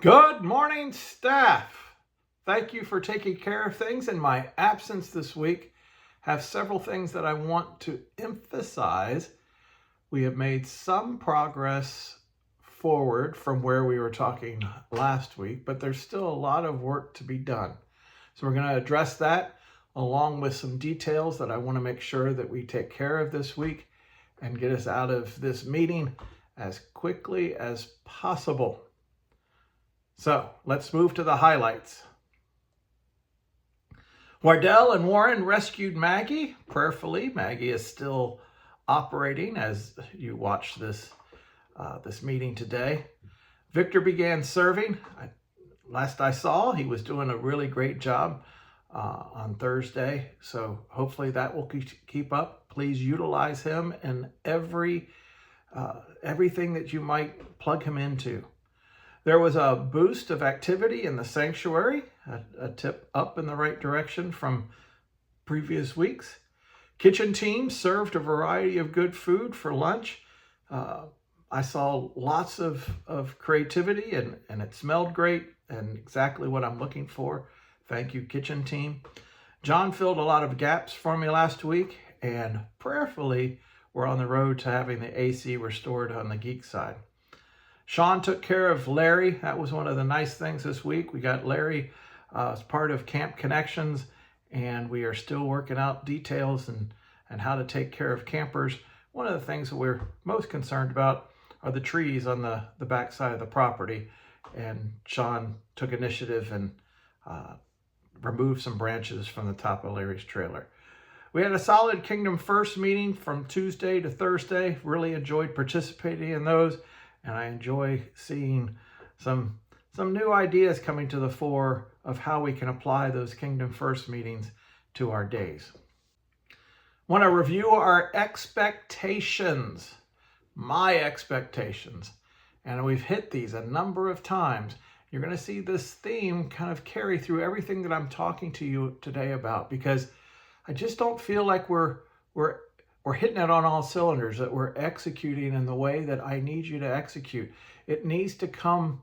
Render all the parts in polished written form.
Good morning, staff. Thank you for taking care of things in my absence this week. Have several things that I want to emphasize. We have made some progress forward from where we were talking last week, but there's still a lot of work to be done. So we're going to address that along with some details that I want to make sure that we take care of this week and get us out of this meeting as quickly as possible. So let's move to the highlights. Wardell and Warren rescued Maggie prayerfully. Maggie is still operating as you watch this meeting today. Victor began serving. Last I saw, he was doing a really great job on Thursday. So hopefully that will keep up. Please utilize him in everything that you might plug him into. There was a boost of activity in the sanctuary, a tip up in the right direction from previous weeks. Kitchen team served a variety of good food for lunch. I saw lots of creativity and it smelled great and exactly what I'm looking for. Thank you, kitchen team. John filled a lot of gaps for me last week, and prayerfully we're on the road to having the AC restored on the Geek side. Sean took care of Larry. That was one of the nice things this week. We got Larry as part of Camp Connections, and we are still working out details and how to take care of campers. One of the things that we're most concerned about are the trees on the back side of the property, and Sean took initiative and removed some branches from the top of Larry's trailer. We had a solid Kingdom First meeting from Tuesday to Thursday. Really enjoyed participating in those. And I enjoy seeing some new ideas coming to the fore of how we can apply those Kingdom First meetings to our days. Want to review our expectations, my expectations. And we've hit these a number of times. You're going to see this theme kind of carry through everything that I'm talking to you today about, because I just don't feel like we're hitting it on all cylinders, that we're executing in the way that I need you to execute. It needs to come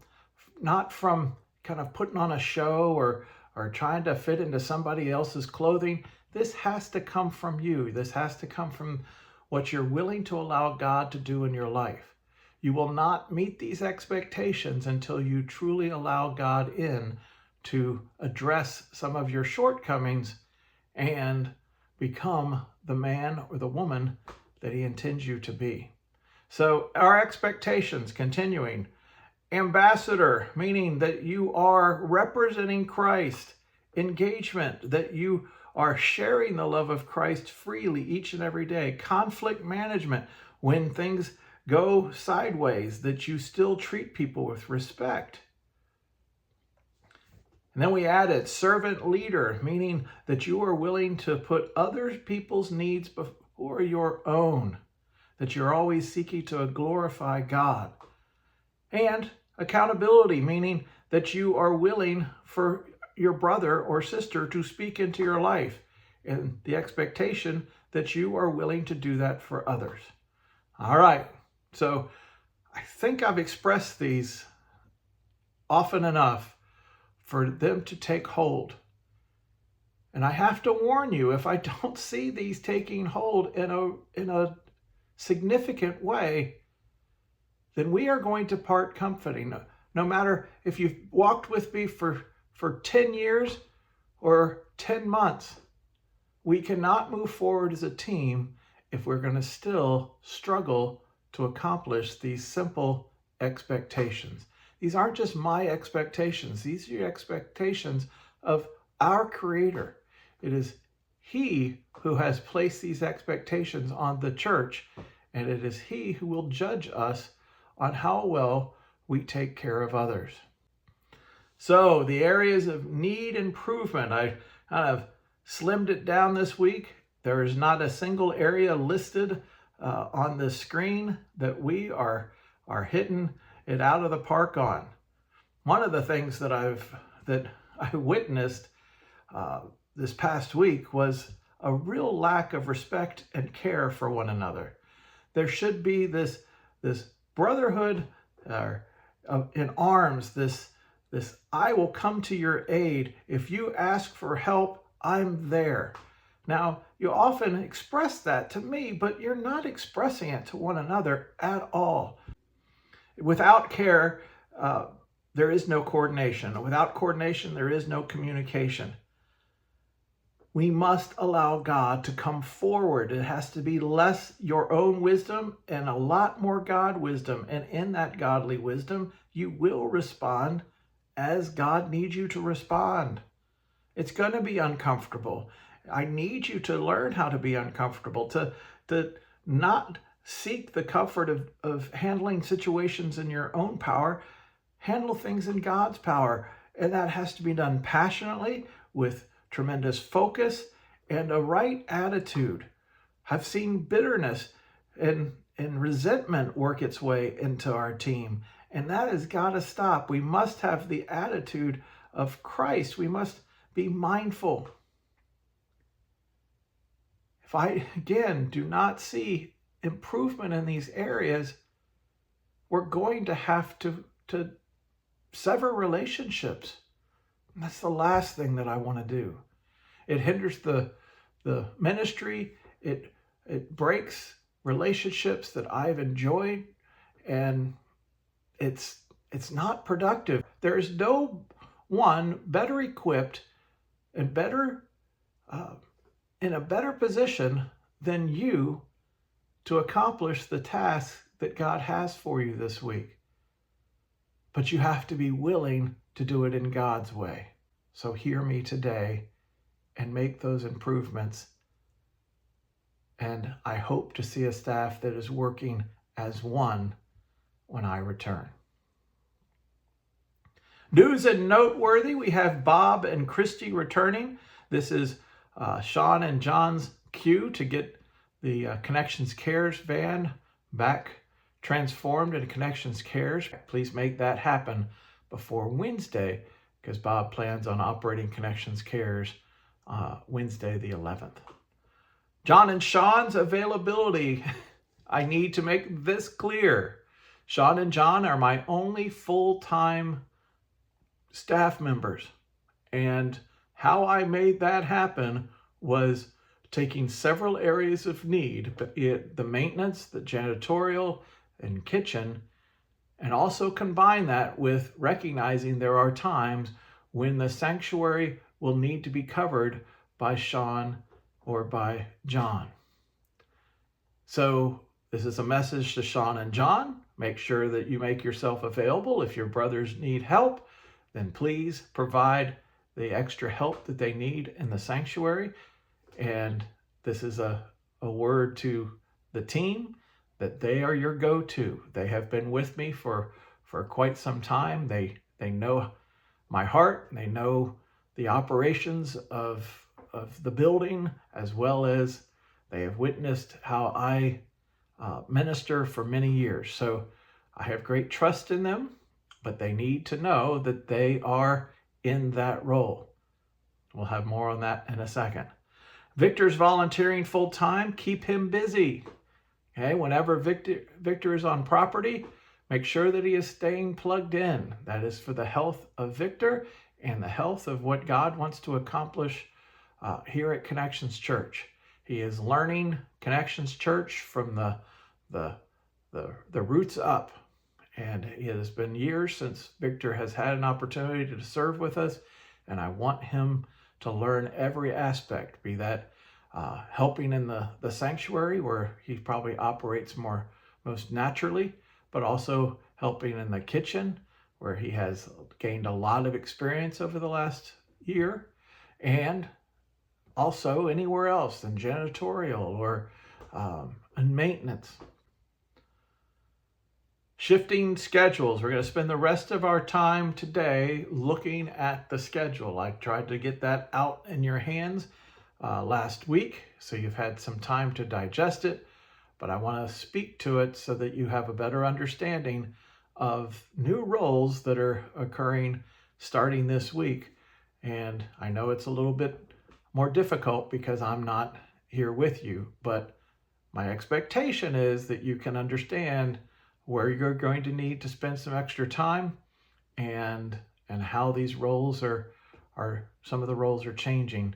not from kind of putting on a show or trying to fit into somebody else's clothing. This has to come from you. This has to come from what you're willing to allow God to do in your life. You will not meet these expectations until you truly allow God in to address some of your shortcomings and become the man or the woman that he intends you to be. So our expectations continuing. Ambassador, meaning that you are representing Christ. Engagement, that you are sharing the love of Christ freely each and every day. Conflict management, when things go sideways, that you still treat people with respect. And then we added servant leader, meaning that you are willing to put other people's needs before your own, that you're always seeking to glorify God. And accountability, meaning that you are willing for your brother or sister to speak into your life, and the expectation that you are willing to do that for others. All right, so I think I've expressed these often enough for them to take hold. And I have to warn you, if I don't see these taking hold in a significant way, then we are going to part company. No matter if you've walked with me for 10 years or 10 months, we cannot move forward as a team if we're going to still struggle to accomplish these simple expectations. These aren't just my expectations. These are your expectations of our Creator. It is He who has placed these expectations on the church, and it is He who will judge us on how well we take care of others. So the areas of need improvement, I kind of slimmed it down this week. There is not a single area listed on the screen that we are hitting it out of the park on. One of the things that I witnessed this past week was a real lack of respect and care for one another. There should be this brotherhood in arms, this This, I will come to your aid. If you ask for help, I'm there. Now, you often express that to me, but you're not expressing it to one another at all. Without care, there is no coordination. Without coordination, there is no communication. We must allow God to come forward. It has to be less your own wisdom and a lot more God wisdom. And in that godly wisdom, you will respond as God needs you to respond. It's going to be uncomfortable. I need you to learn how to be uncomfortable, to not seek the comfort of handling situations in your own power. Handle things in God's power. And that has to be done passionately, with tremendous focus and a right attitude. I've seen bitterness and resentment work its way into our team, and that has got to stop. We must have the attitude of Christ. We must be mindful. If I, again, do not see improvement in these areas, we're going to have to sever relationships. And that's the last thing that I want to do. It hinders the ministry. It breaks relationships that I've enjoyed, and it's not productive. There is no one better equipped and better in a better position than you to accomplish the task that God has for you this week. But you have to be willing to do it in God's way. So hear me today and make those improvements. And I hope to see a staff that is working as one when I return. News and noteworthy, we have Bob and Christy returning. This is Sean and John's cue to get the Connections Cares van back transformed into Connections Cares. Please make that happen before Wednesday, because Bob plans on operating Connections Cares Wednesday the 11th. John and Sean's availability. I need to make this clear. Sean and John are my only full-time staff members. And how I made that happen was taking several areas of need, the maintenance, the janitorial, and kitchen, and also combine that with recognizing there are times when the sanctuary will need to be covered by Sean or by John. So this is a message to Sean and John. Make sure that you make yourself available. If your brothers need help, then please provide the extra help that they need in the sanctuary. And this is a word to the team that they are your go-to. They have been with me for quite some time. They know my heart. They know the operations of the building, as well as they have witnessed how I minister for many years. So I have great trust in them, but they need to know that they are in that role. We'll have more on that in a second. Victor's volunteering full-time. Keep him busy. Okay, whenever Victor is on property, make sure that he is staying plugged in. That is for the health of Victor and the health of what God wants to accomplish here at Connections Church. He is learning Connections Church from the roots up. And it has been years since Victor has had an opportunity to serve with us, and I want him to learn every aspect, be that helping in the sanctuary, where he probably operates most naturally, but also helping in the kitchen, where he has gained a lot of experience over the last year, and also anywhere else in janitorial or in maintenance. Shifting schedules. We're going to spend the rest of our time today looking at the schedule. I tried to get that out in your hands last week, so you've had some time to digest it, but I want to speak to it so that you have a better understanding of new roles that are occurring starting this week. And I know it's a little bit more difficult because I'm not here with you, but my expectation is that you can understand where you're going to need to spend some extra time and and how these roles some of the roles are changing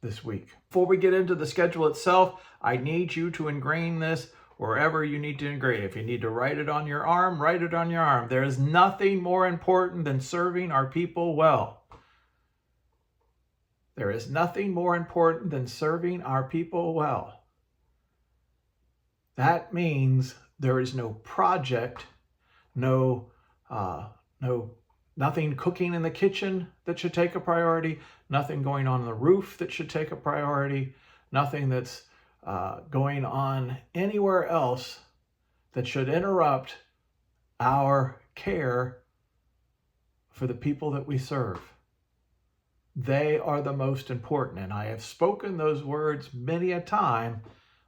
this week. Before we get into the schedule itself, I need you to ingrain this wherever you need to ingrain it. If you need to write it on your arm, write it on your arm. There is nothing more important than serving our people well. There is nothing more important than serving our people well. That means there is no project, nothing cooking in the kitchen that should take a priority, nothing going on the roof that should take a priority, nothing that's going on anywhere else that should interrupt our care for the people that we serve. They are the most important. And I have spoken those words many a time,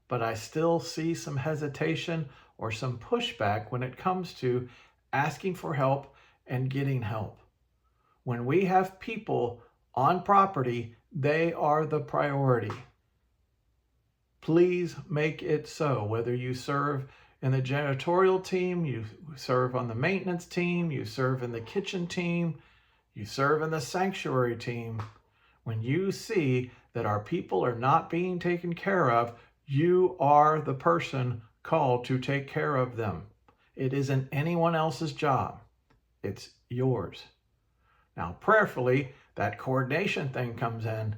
but I still see some hesitation or some pushback when it comes to asking for help and getting help. When we have people on property, they are the priority. Please make it so. Whether you serve in the janitorial team, you serve on the maintenance team, you serve in the kitchen team, you serve in the sanctuary team. When you see that our people are not being taken care of, you are the person called to take care of them. It isn't anyone else's job. It's yours. Now, prayerfully, that coordination thing comes in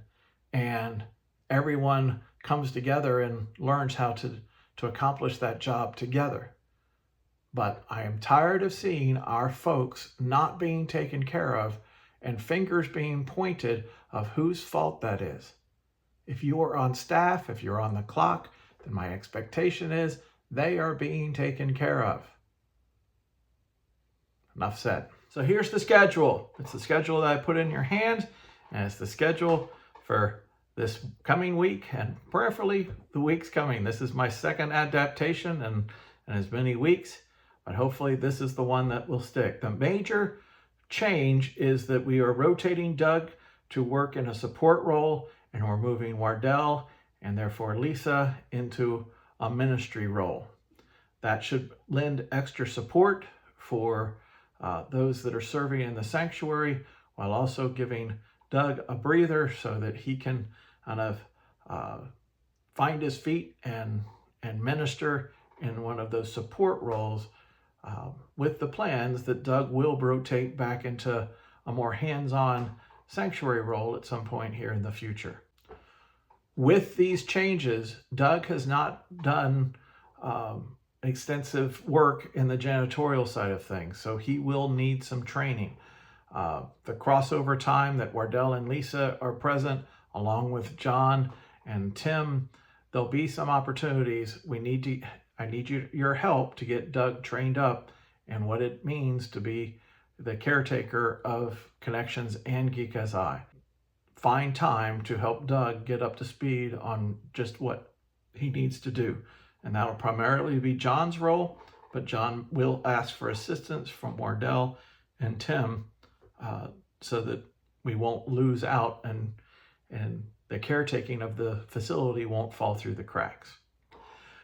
and everyone comes together and learns how to accomplish that job together. But I am tired of seeing our folks not being taken care of and fingers being pointed of whose fault that is. If you are on staff, if you're on the clock, then my expectation is they are being taken care of. Enough said. So here's the schedule. It's the schedule that I put in your hand, and it's the schedule for this coming week and prayerfully the weeks coming. This is my second adaptation in as many weeks, but hopefully this is the one that will stick. The major change is that we are rotating Doug to work in a support role, and we're moving Wardell and therefore Lisa into a ministry role. That should lend extra support for those that are serving in the sanctuary, while also giving Doug a breather so that he can kind of find his feet and minister in one of those support roles, with the plans that Doug will rotate back into a more hands-on sanctuary role at some point here in the future. With these changes, Doug has not done extensive work in the janitorial side of things, so he will need some training. The crossover time that Wardell and Lisa are present, along with John and Tim, there'll be some opportunities. I need your help to get Doug trained up in what it means to be the caretaker of Connections and Geek SI. Find time to help Doug get up to speed on just what he needs to do. And that'll primarily be John's role, but John will ask for assistance from Wardell and Tim so that we won't lose out and the caretaking of the facility won't fall through the cracks.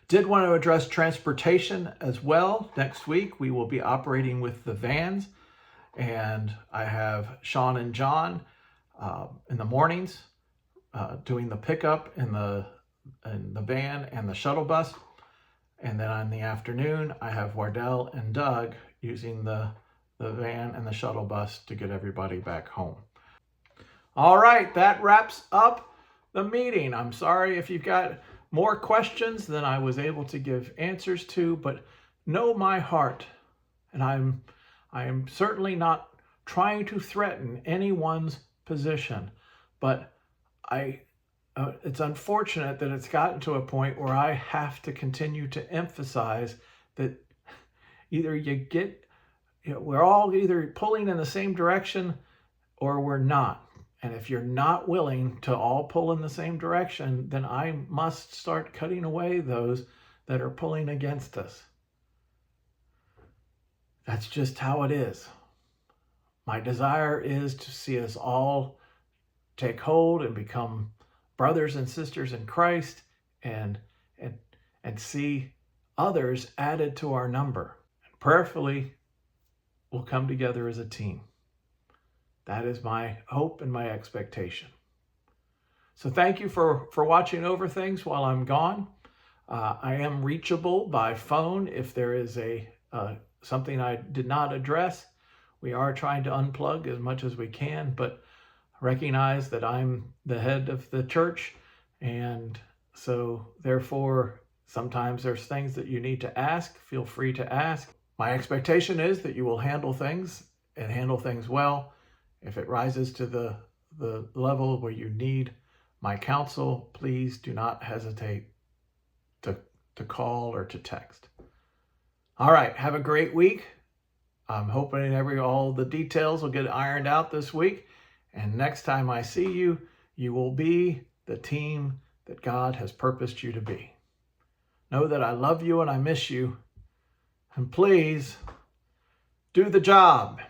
Did want to address transportation as well. Next week, we will be operating with the vans, and I have Sean and John in the mornings doing the pickup in the van and the shuttle bus. And then in the afternoon, I have Wardell and Doug using the van and the shuttle bus to get everybody back home. All right, that wraps up the meeting. I'm sorry if you've got more questions than I was able to give answers to, but know my heart. And I am certainly not trying to threaten anyone's position, but it's unfortunate that it's gotten to a point where I have to continue to emphasize that we're all either pulling in the same direction or we're not. And if you're not willing to all pull in the same direction, then I must start cutting away those that are pulling against us. That's just how it is. My desire is to see us all take hold and become brothers and sisters in Christ and see others added to our number. And prayerfully, we'll come together as a team. That is my hope and my expectation. So thank you for watching over things while I'm gone. I am reachable by phone if there is something I did not address. We are trying to unplug as much as we can, but recognize that I'm the head of the church, and so therefore sometimes there's things that you need to ask. Feel free to ask. My expectation is that you will handle things and handle things well. If it rises to the level where you need my counsel, please do not hesitate to call or to text. All right, have a great week. I'm hoping all the details will get ironed out this week. And next time I see you, you will be the team that God has purposed you to be. Know that I love you and I miss you. And please do the job.